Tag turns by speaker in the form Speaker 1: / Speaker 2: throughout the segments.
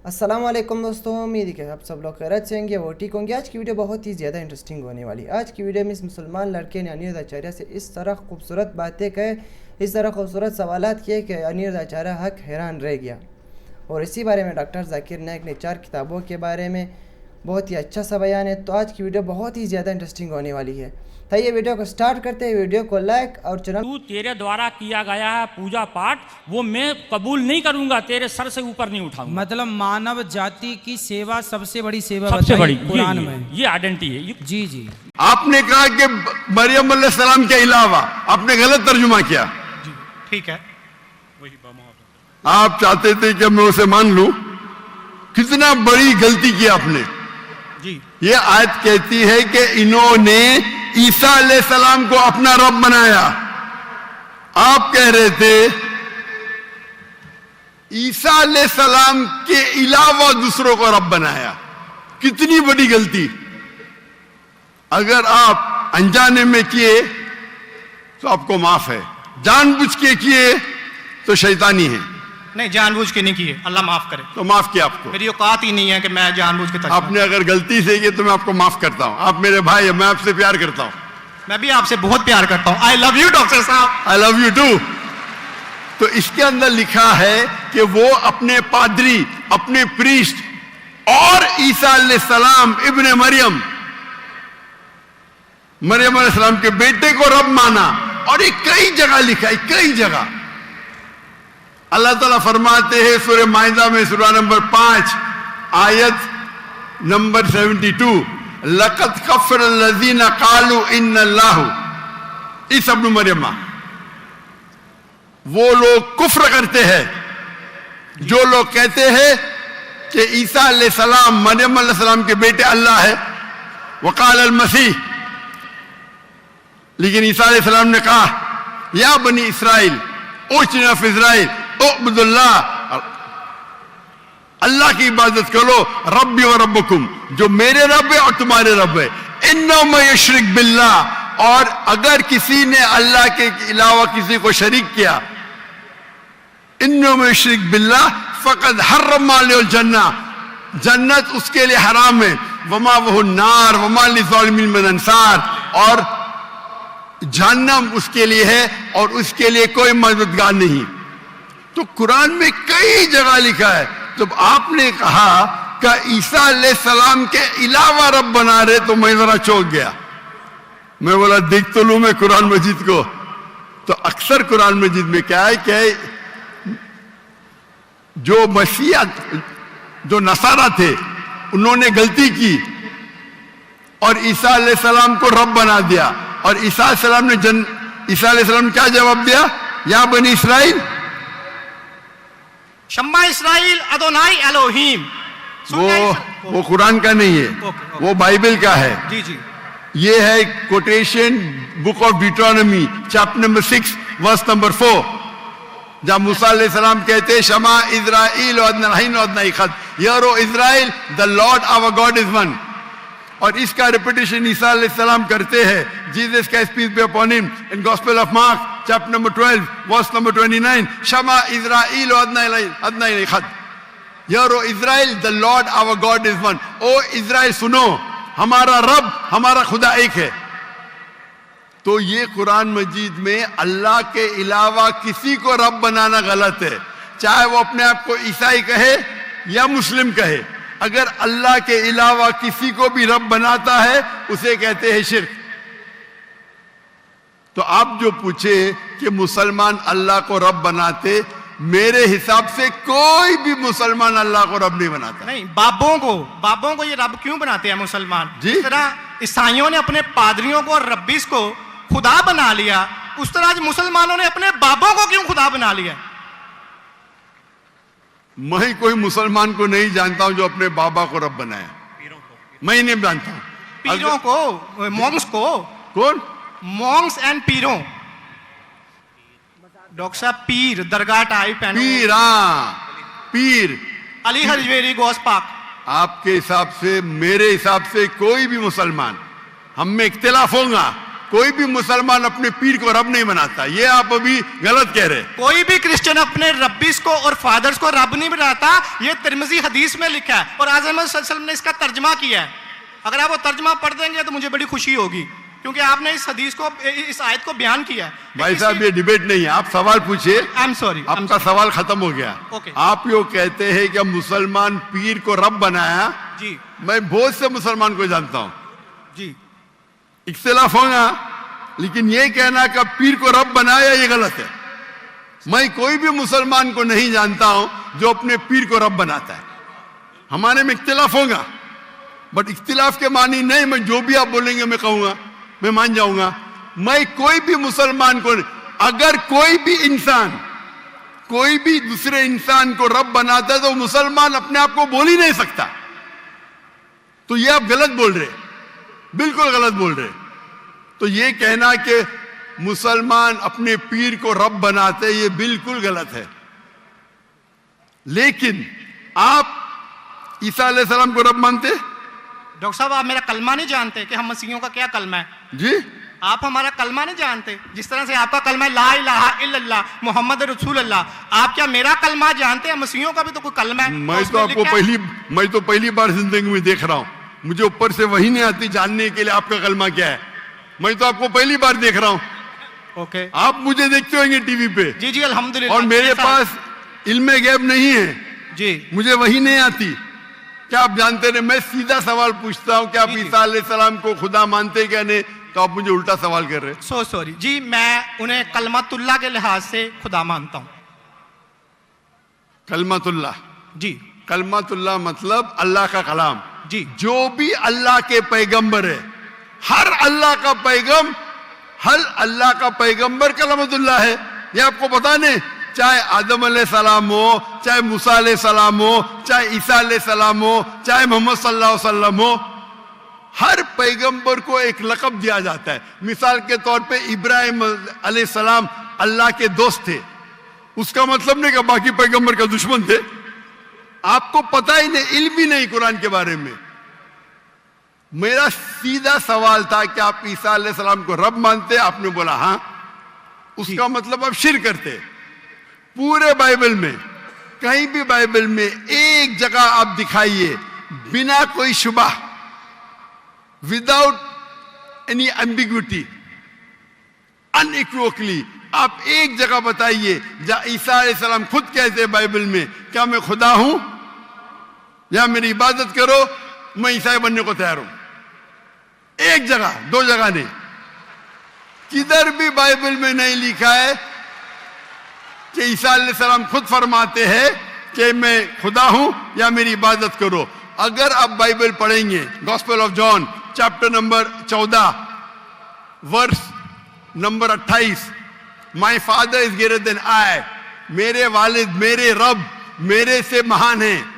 Speaker 1: अस्सलामुअलैकुम दोस्तों, उम्मीद है कि आप सब लोग खैरियत से होंगे, वो ठीक होंगे। आज की वीडियो बहुत ही ज़्यादा इंटरेस्टिंग होने वाली है। आज की वीडियो में इस मुसलमान लड़के ने अनिरुद्ध आचार्य से इस तरह खूबसूरत बातें कहे, इस तरह खूबसूरत सवालात किए कि अनिरुद्ध आचार्य हक हैरान रह गया। और इसी बारे में डॉक्टर जाकिर नाइक ने 4 किताबों के बारे में बहुत ही अच्छा सा बयान है। तो आज की वीडियो बहुत ही ज़्यादा इंटरेस्टिंग होने वाली है। तो ये वीडियो को स्टार्ट करते हैं। वीडियो को लाइक और चैनल
Speaker 2: तू तेरे द्वारा किया गया है पूजा पाठ वो मैं कबूल नहीं करूंगा, तेरे सर से ऊपर नहीं उठाऊंगा।
Speaker 3: मतलब मानव जाति की सेवा सबसे बड़ी सेवा
Speaker 2: सबसे बड़ी
Speaker 3: कुरान में
Speaker 2: ये आइडेंटिटी है।
Speaker 3: जी जी
Speaker 4: आपने कहा कि मरियम अलैहिस्सलाम के अलावा, आपने गलत तर्जुमा किया।
Speaker 2: ठीक है,
Speaker 4: आप चाहते थे कि मैं उसे मान लूं। कितना बड़ी गलती की आपने।
Speaker 2: जी
Speaker 4: ये आयत कहती है कि इन्होंने ईसा अलैहिस्सलाम को अपना रब बनाया। आप कह रहे थे ईसा अलैहिस्सलाम के अलावा दूसरों को रब बनाया। कितनी बड़ी गलती। अगर आप अनजाने में किए तो आपको माफ है, जानबूझ के किए तो शैतानी है।
Speaker 5: नहीं, जानबूझ के नहीं किए, अल्लाह माफ करे।
Speaker 4: तो माफ किया आपको।
Speaker 5: मेरी औकात ही नहीं है कि मैं जानबूझ के
Speaker 4: आपने अगर गलती से किए तो मैं आपको माफ करता हूं। आप मेरे भाई हैं, मैं आपसे प्यार करता हूं।
Speaker 5: मैं भी आपसे बहुत प्यार करता हूं। आई लव यू डॉक्टर साहब।
Speaker 4: I love you too. तो इसके अंदर लिखा है कि वो अपने पादरी, अपने प्रीस्ट और ईसा अलैहिस्सलाम इब्ने मरियम अलैहिस्सलाम के बेटे को रब माना। और ये कई जगह लिखा है, कई जगह। अल्लाह ताला फरमाते हैं सूरह माइदा में, सूरह नंबर 5 आयत नंबर 72, लक़द कफ़र लज़ीना क़ालू इन्नल्लाहु ईसा इब्न मरियम। वो लोग कुफ्र करते हैं जो लोग कहते हैं कि ईसा अलैहिस्सलाम मरियम अलैहिस्सलाम के बेटे अल्लाह है। वक़ाल अल मसीह, लेकिन ईसा अलैहिस्सलाम ने कहा या बनी इसराइल ओचना फी इज़राइल उअब्दुल्लाह, अल्लाह की इबादत करो, रब्बी व रब्बकुम, जो मेरे रब है और तुम्हारे रब है। इन्नहु मन युश्रिक बिल्लाह, और अगर किसी ने अल्लाह के अलावा किसी को शरीक किया, इन्नहु मन युश्रिक बिल्लाह फ़क़द हर्रम अलैहिल जन्नह, जन्नत उसके लिए हराम है। वमा वहु नार वमा लिज़ालिमीन मिन अंसार, और जहन्नम उसके लिए है और उसके लिए कोई मददगार नहीं। तो कुरान में कई जगह लिखा है। जब आपने कहा कि ईसा अलैहिस्सलाम के अलावा रब बना रहे, तो मैं जरा चौंक गया। मैं बोला देख तो लूं मैं कुरान मजीद को। तो अक्सर कुरान मजीद में क्या है कि जो मसीहा, जो नसारा थे, उन्होंने गलती की और ईसा अलैहिस्सलाम को रब बना दिया। और ईसा अलैहिस्सलाम ने क्या जवाब दिया? या बनी इसराइल
Speaker 5: शम्मा इसराइल अदोनाई एलोहीम।
Speaker 4: वो कुरान का नहीं है, वो बाइबल का है।
Speaker 5: जी जी,
Speaker 4: ये है quotation book of Deuteronomy chapter number 6 verse number 4, जहां मूसा अलैहिस्सलाम कहते हैं शमा इज़राइल वअदनाहीन वअदनाईखद, hear O Israel the Lord our God is one. और इसका रिपीटेशन ईसा अलैहिस्सलाम करते हैं, जीसस का peace be upon him, in gospel of Mark chapter number 12 verse number 29, शमा इज़राइल वअदनाईखद, hear O Israel the Lord our God is one. O Israel सुनो, हमारा रब, हमारा खुदा एक है। तो ये कुरान मजीद में अल्लाह के अलावा किसी को रब बनाना गलत है, चाहे वो अपने आप को ईसाई कहे या मुस्लिम कहे। अगर अल्लाह के अलावा किसी को भी रब बनाता है उसे कहते हैं शिर्क। तो आप जो पूछे कि मुसलमान अल्लाह को रब बनाते, मेरे हिसाब से कोई भी मुसलमान अल्लाह को रब नहीं बनाता।
Speaker 5: नहीं, बाबों को ये रब क्यों बनाते हैं मुसलमान?
Speaker 4: जी?
Speaker 5: जिस तरह ईसाइयों ने अपने पादरियों को और रब्बीस को खुदा बना लिया, उस तरह आज मुसलमानों ने अपने बाबों को क्यों खुदा बना लिया?
Speaker 4: मैं कोई मुसलमान को नहीं जानता हूं जो अपने बाबा को रब बनाया। मैं नहीं जानता।
Speaker 5: पीरों को, मॉन्क्स को।
Speaker 4: कौन?
Speaker 5: Monks and पीरों। डॉक्टर साहब, पीर दरगाह टाइप है।
Speaker 4: पीर, हाँ पीर।
Speaker 5: अली हजवेरी गौस पाक।
Speaker 4: आपके हिसाब से, मेरे हिसाब से कोई भी मुसलमान, हम में इख्तिलाफ होगा, कोई भी मुसलमान अपने पीर को रब नहीं बनाता, ये आप अभी गलत कह रहे हैं।
Speaker 5: कोई भी क्रिश्चियन अपने रब्बीस को और फादर्स को रब नहीं बनाता, ये तिरमिजी हदीस में लिखा है और आज़म सल्लल्लाहु अलैहि वसल्लम ने इसका तर्जमा किया है। अगर आप वो तर्जमा पढ़ देंगे तो मुझे बड़ी खुशी होगी, क्योंकि आपने इस हदीस को, इस आयत को बयान किया है।
Speaker 4: भाई साहब ये डिबेट नहीं है, आप सवाल पूछिए।
Speaker 5: आई एम सॉरी,
Speaker 4: आपका सवाल खत्म हो गया।
Speaker 5: ओके।
Speaker 4: आप यो कहते हैं कि मुसलमान पीर को रब बनाया।
Speaker 5: जी
Speaker 4: मैं बहुत से मुसलमान को जानता हूं,
Speaker 5: जी,
Speaker 4: इख्तिलाफ होगा, लेकिन ये कहना कि पीर को रब बनाया ये गलत है। मैं कोई भी मुसलमान को नहीं जानता हूं जो अपने पीर को रब बनाता है। हमारे में इख्तिलाफ होगा, बट इख्तिलाफ के मानी नहीं, मैं जो भी आप बोलेंगे मैं कहूंगा, मैं मान जाऊंगा। मैं कोई भी मुसलमान को, अगर कोई भी इंसान कोई भी दूसरे इंसान को रब बनाता है तो मुसलमान अपने आप को बोल ही नहीं सकता। तो ये आप गलत बोल रहे, बिल्कुल गलत बोल रहे। तो ये कहना कि मुसलमान अपने पीर को रब बनाते, ये बिल्कुल गलत है। लेकिन आप ईसा अलैहिस्सलाम को रब मानते?
Speaker 5: डॉक्टर साहब आप मेरा कलमा नहीं जानते कि हम मसीहियों का क्या कलमा है?
Speaker 4: जी,
Speaker 5: आप हमारा कलमा नहीं जानते, जिस तरह से आपका कलमा है ला इलाहा इल्लल्लाह मोहम्मद रसूल अल्लाह, आप क्या मेरा कलमा जानते हैं? मसीहियों का भी तो कोई कलमा है।
Speaker 4: मैं तो पहली बार जिंदगी में देख रहा हूं, मुझे ऊपर से वही नहीं आती जानने के लिए आपका कलमा क्या है। मैं तो आपको पहली बार देख रहा हूं।
Speaker 5: ओके,
Speaker 4: आप मुझे देखते होंगे टीवी पे।
Speaker 5: जी जी अल्हम्दुलिल्लाह।
Speaker 4: और मेरे पास इल्मे गैब नहीं है
Speaker 5: जी,
Speaker 4: मुझे वही नहीं आती। क्या आप जानते हैं, मैं सीधा सवाल पूछता हूं कि आप ईसा अलैहिस्सलाम को खुदा मानते क्या नहीं, तो आप मुझे उल्टा सवाल कर रहे हैं।
Speaker 5: सो सॉरी जी, मैं उन्हें कलमतुल्लाह के लिहाज से खुदा मानता हूं।
Speaker 4: कलमतुल्लाह,
Speaker 5: जी
Speaker 4: कलमतुल्लाह मतलब अल्लाह का कलाम।
Speaker 5: जी,
Speaker 4: जो भी अल्लाह के पैगंबर है, हर अल्लाह का पैगंबर कलमतुल्लाह है। ये आपको पता नहीं, चाहे आदम अलैहिस्सलाम हो, चाहे मूसा अलैहिस्सलाम हो, चाहे ईसा अलैहिस्सलाम हो, चाहे मोहम्मद सल्लल्लाहु अलैहि वसल्लम हो, हर पैगंबर को एक लक़ब दिया जाता है। मिसाल के तौर पे इब्राहिम अलैहिस्सलाम अल्लाह के दोस्त थे, उसका मतलब नहीं कि बाकी पैगंबर का दुश्मन थे। आपको पता ही नहीं, इल्म ही नहीं कुरान के बारे में। मेरा सीधा सवाल था कि आप ईसा अलैहिस्सलाम को रब मानते? आपने बोला हाँ। उसका मतलब आप शिर्क करते। पूरे बाइबल में, कहीं भी बाइबल में एक जगह आप दिखाइए बिना कोई शुबा, विदाउट एनी एम्बिग्विटी, अनइक्विवोकली, आप एक जगह बताइए जहां ईसा अलैहिस्सलाम खुद कहते हैं बाइबल में, क्या मैं खुदा हूं या मेरी इबादत करो, मैं ईसाई बनने को तैयार हूं। एक जगह, दो जगह नहीं, किधर भी बाइबल में नहीं लिखा है कि ईसा अलैहिस्सलाम खुद फरमाते हैं कि मैं खुदा हूं या मेरी इबादत करो। अगर आप बाइबल पढ़ेंगे, gospel of John chapter number 14 verse number 28, my father is greater than I, मेरे वालिद, मेरे रब मेरे से महान हैं।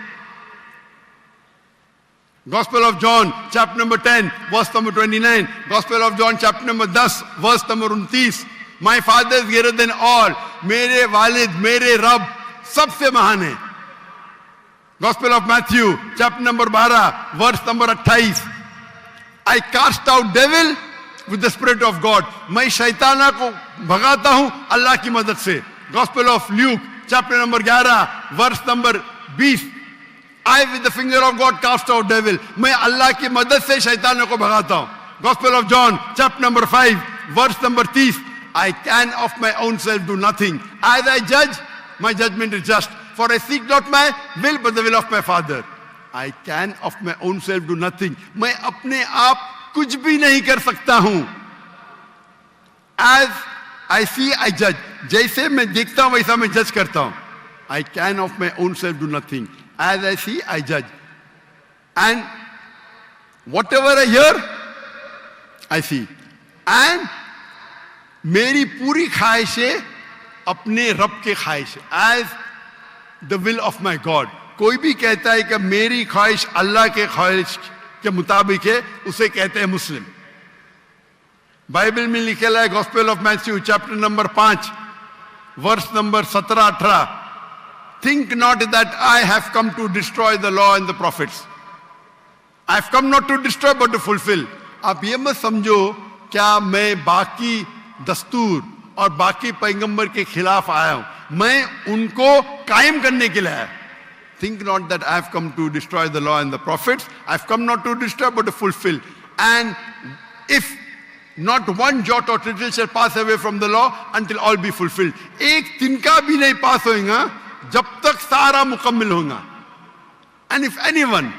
Speaker 4: Gospel of John chapter number 10 verse number 29, Gospel of John chapter number 10 verse number 29, my father is greater than all, मेरे वालिद, मेरे रब सबसे महान है। Gospel of Matthew chapter number 12 verse number 28, I cast out devil with the spirit of God, मैं शैताना को भगाता हूं अल्लाह की मदद से। Gospel of Luke chapter number 11 verse number 20, I with the finger of God cast out devil, मैं अल्लाह की मदद से शैतानों को भगाता हूं। Gospel of John chapter number 5 verse number 30, I can of my own self do nothing, as I judge my judgment is just, for I seek not my will but the will of my Father। I can of my own self do nothing, मैं अपने आप कुछ भी नहीं कर सकता हूं। As I see I judge, जैसे मैं देखता हूं वैसा मैं जज करता हूं। I can of my own self do nothing, as I see I judge, and whatever I hear I see, and मेरी पूरी ख्वाहिशें अपने रब के ख्वाहिश, as the will of my God। कोई भी कहता है कि मेरी ख्वाहिश अल्लाह के ख्वाहिश के मुताबिक है, उसे कहते हैं मुस्लिम। बाइबल में लिखेला है gospel of Matthew chapter number 5 verse number 17-18, think not that I have come to destroy the law and the prophets, I have come not to destroy but to fulfill। आप ये मत समझो क्या मैं बाकी दस्तूर और बाकी पैगंबर के खिलाफ आया हूं? मैं उनको कायम करने के लिए आया। Think not that I have come to destroy the law and the prophets. I have come not to destroy but to fulfill. And if not one jot or tittle shall pass away from the law until all be fulfilled. एक तिनका भी नहीं पास होगा जब तक सारा मुकम्मल होगा. And if anyone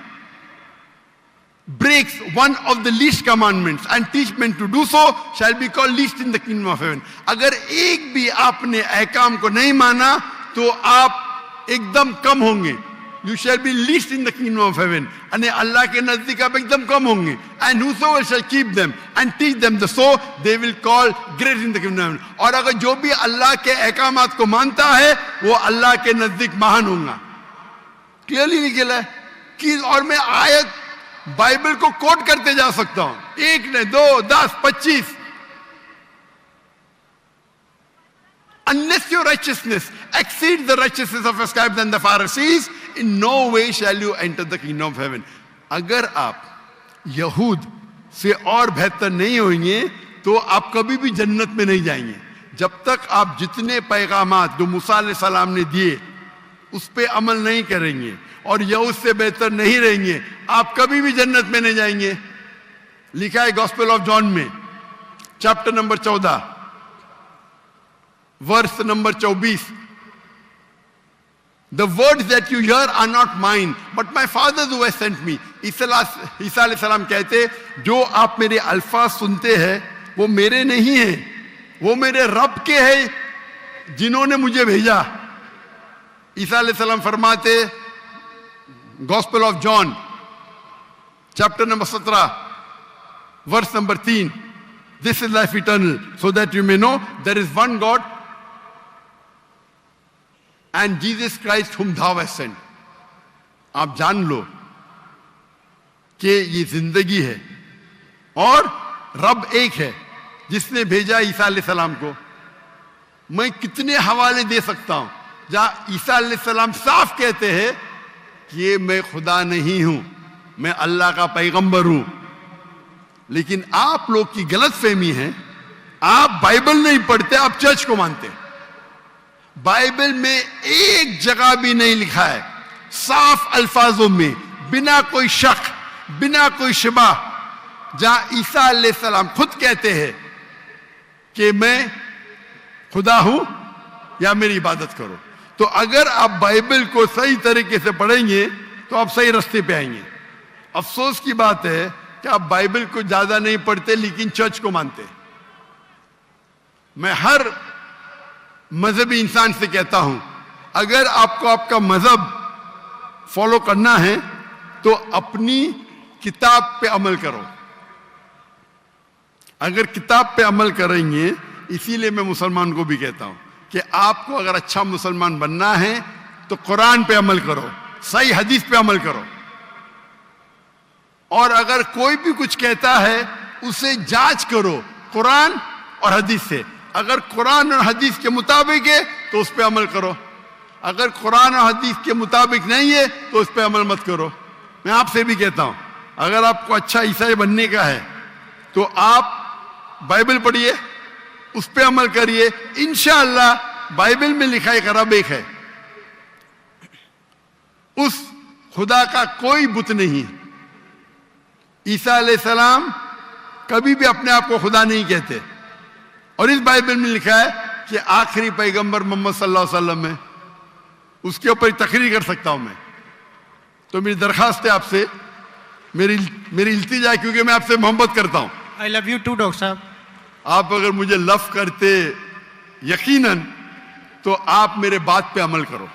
Speaker 4: breaks one of the least commandments and teach men to do so shall be called least in the kingdom of heaven. अगर एक भी आपने अहकाम को नहीं माना तो आप एकदम कम होंगे. You shall be least in the kingdom of heaven. यानी अल्लाह के नजदीक आप एकदम कम होंगे. And whosoever shall keep them and teach them the so they will call great in the kingdom of heaven. और अगर जो भी अल्लाह के अहकामात को मानता है वो अल्लाह के नजदीक महान होगा. क्लियरली निकला है कि और मैं आयत बाइबल को कोट करते जा सकता हूं. एक ने 2, 10, 25. Unless your righteousness exceeds the righteousness of your scribes and the Pharisees, in no way shall you enter the kingdom of heaven. अगर आप यहूद से और बेहतर नहीं होंगे तो आप कभी भी जन्नत में नहीं जाएंगे. जब तक आप जितने पैगामात जो मूसा अलैहिस्सलाम ने दिए उस पे अमल नहीं करेंगे और यहूद से बेहतर नहीं रहेंगे, आप कभी भी जन्नत में नहीं जाएंगे. लिखा है गॉस्पेल ऑफ जॉन में chapter number 14 verse number 24. The words that you hear are not mine, but my Father who has sent me. ईसा अलैहिस्सलाम कहते जो आप मेरे अल्फाज सुनते हैं वो मेरे नहीं है, वो मेरे रब के हैं जिन्होंने मुझे भेजा. ईसा अलैहिस्सलाम फरमाते gospel of John chapter number 17 verse number 3. This is life eternal, so that you may know there is one God and Jesus Christ whom thou hast sent. आप जान लो कि ये जिंदगी है और रब एक है जिसने भेजा ईसा अलैहिस्सलाम को. मैं कितने हवाले दे सकता हूं जहां ईसा अलैहिस्सलाम साफ कहते हैं कि मैं खुदा नहीं हूं, मैं अल्लाह का पैगंबर हूं. लेकिन आप लोग की गलत फहमी है, आप बाइबल नहीं पढ़ते, आप चर्च को मानते. बाइबल में एक जगह भी नहीं लिखा है साफ अल्फाजों में बिना कोई शक बिना कोई शिबा जहां ईसा अलैहिस्सलाम खुद कहते हैं कि मैं खुदा हूं या मेरी इबादत करो. तो अगर आप बाइबल को सही तरीके से पढ़ेंगे तो आप सही रास्ते पे आएंगे. अफसोस की बात है कि आप बाइबल को ज्यादा नहीं पढ़ते लेकिन चर्च को मानते. मैं हर मजहबी इंसान से कहता हूं अगर आपको आपका मजहब फॉलो करना है तो अपनी किताब पे अमल करो. अगर किताब पे अमल करेंगे, इसीलिए मैं मुसलमान को भी कहता हूं कि आपको अगर अच्छा मुसलमान बनना है तो कुरान पे अमल करो, सही हदीस पे अमल करो. और अगर कोई भी कुछ कहता है उसे जांच करो कुरान और हदीस से. अगर कुरान और हदीस के मुताबिक है तो उस पे अमल करो, अगर कुरान और हदीस के मुताबिक नहीं है तो उस पे अमल मत करो. मैं आपसे भी कहता हूं अगर आपको अच्छा ईसाई बनने का है तो आप बाइबल पढ़िए, उस पे अमल करिए. इंशाअल्लाह बाइबल में लिखा एक रब एक है, उस खुदा का कोई बुत नहीं. ईसा अलैहिस्सलाम कभी भी अपने आप को खुदा नहीं कहते. और इस बाइबल में लिखा है कि आखिरी पैगंबर मोहम्मद सल्लल्लाहु अलैहि वसल्लम है. उसके ऊपर तकरीर कर सकता हूं मैं. तो मेरी दरखास्त है आपसे, मेरी इल्तिजा है क्योंकि मैं आपसे मोहब्बत करता हूं.
Speaker 5: I love you too doctor साहब.
Speaker 4: आप अगर मुझे लव करते यकीनन तो आप मेरे बात पे अमल करो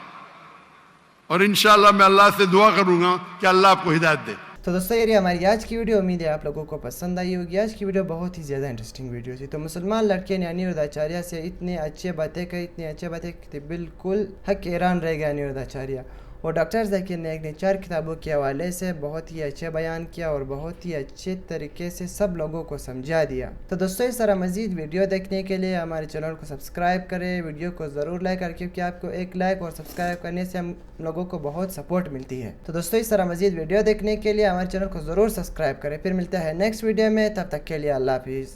Speaker 4: और इंशाअल्लाह मैं अल्लाह से दुआ करूंगा कि अल्लाह आपको हिदायत दे.
Speaker 1: तो दोस्तों ये हमारी आज की वीडियो, उम्मीद है आप लोगों को पसंद आई होगी. आज की वीडियो बहुत ही ज़्यादा इंटरेस्टिंग वीडियो थी. तो मुसलमान लड़के ने अनिरुद्ध आचार्य से इतनी अच्छी बातें कही, इतनी अच्छी बातें की, बिल्कुल हैरान रह गया अनिरुद्ध आचार्य. और डॉक्टर ज़ाकिर नाइक ने 4 किताबों के हवाले से बहुत ही अच्छे बयान किया और बहुत ही अच्छे तरीके से सब लोगों को समझा दिया. तो दोस्तों इस तरह मज़ीद वीडियो देखने के लिए हमारे चैनल को सब्सक्राइब करें, वीडियो को ज़रूर लाइक करें क्योंकि आपको एक लाइक और सब्सक्राइब करने से हम लोगों को बहुत सपोर्ट मिलती है. तो दोस्तों इस तरह मज़ीद वीडियो देखने के लिए हमारे चैनल को ज़रूर सब्सक्राइब करें. फिर मिलता है नेक्स्ट वीडियो में, तब तक के लिए अल्लाह हाफिज़.